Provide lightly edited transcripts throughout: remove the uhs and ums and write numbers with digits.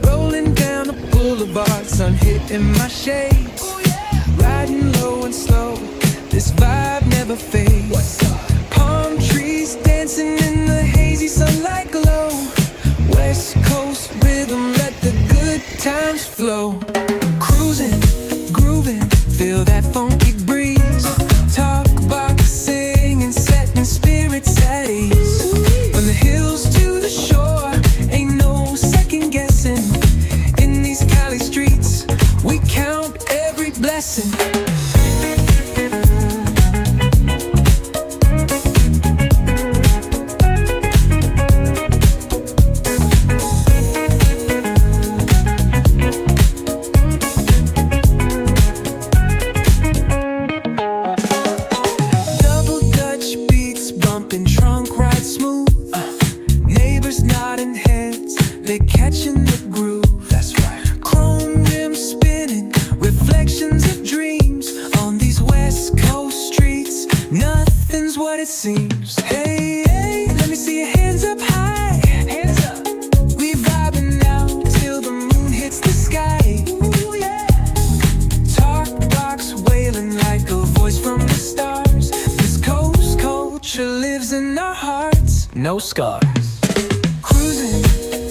Rolling down the boulevard, sun hitting my shades. Riding low and slow, this vibe never fades. Palm trees dancing in the hazy sunlight glow. West Coast rhythm, let the good times flow. Cruising, grooving, feel that funky breeze. Talk about singing, setting spirits at ease. From the hills to the shore, ain't no second guessing. In these Cali streets, we count every blessing. Double Dutch beats bumping, trunk ride smooth. Neighbors nodding heads, they catching the groove. That's right. Chrome rims spinning, reflections of dreams. On these West Coast streets, nothing's what it seems. Hey, hey, let me see your hands up high. Hands up. We vibing now till the moon hits the sky. Ooh, yeah. Talk box wailing like a voice from the stars. This coast culture lives in our hearts, no scars. Cruising,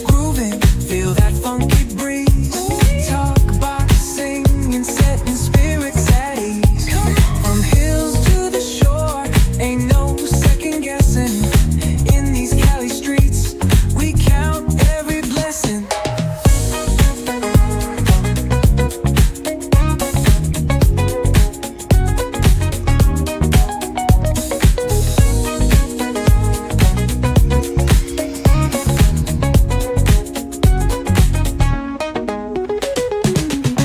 grooving, feel that funky breeze. Talk about singing, setting spirits at ease. From hills to the shore, ain't no second guessing. In these Cali streets, we count every blessing.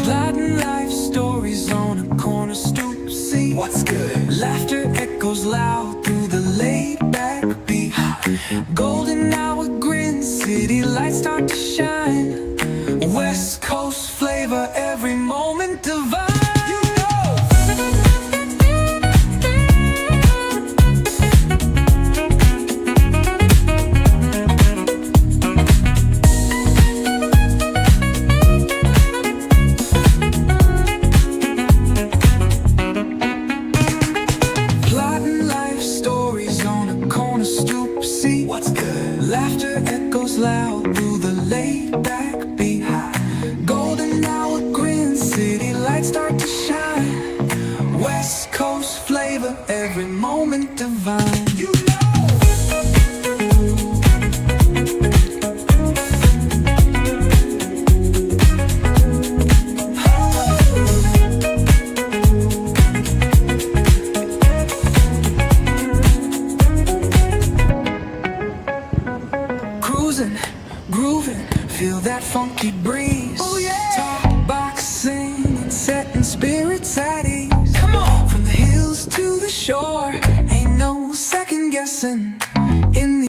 Plotting life stories on a corner stoop. See what's good. Laughter echoes loud through the laid back beat. Golden hour grin, city lights start to shine. West Coast flavor, every moment divine. You know. Plotting life stories on a corner stoop. See what's good. Laughter echoes loud through the laid back beat. Golden hour grin, city lights start to shine. West Coast flavor, every moment divine. You know. Cruising, grooving, feel that funky breeze.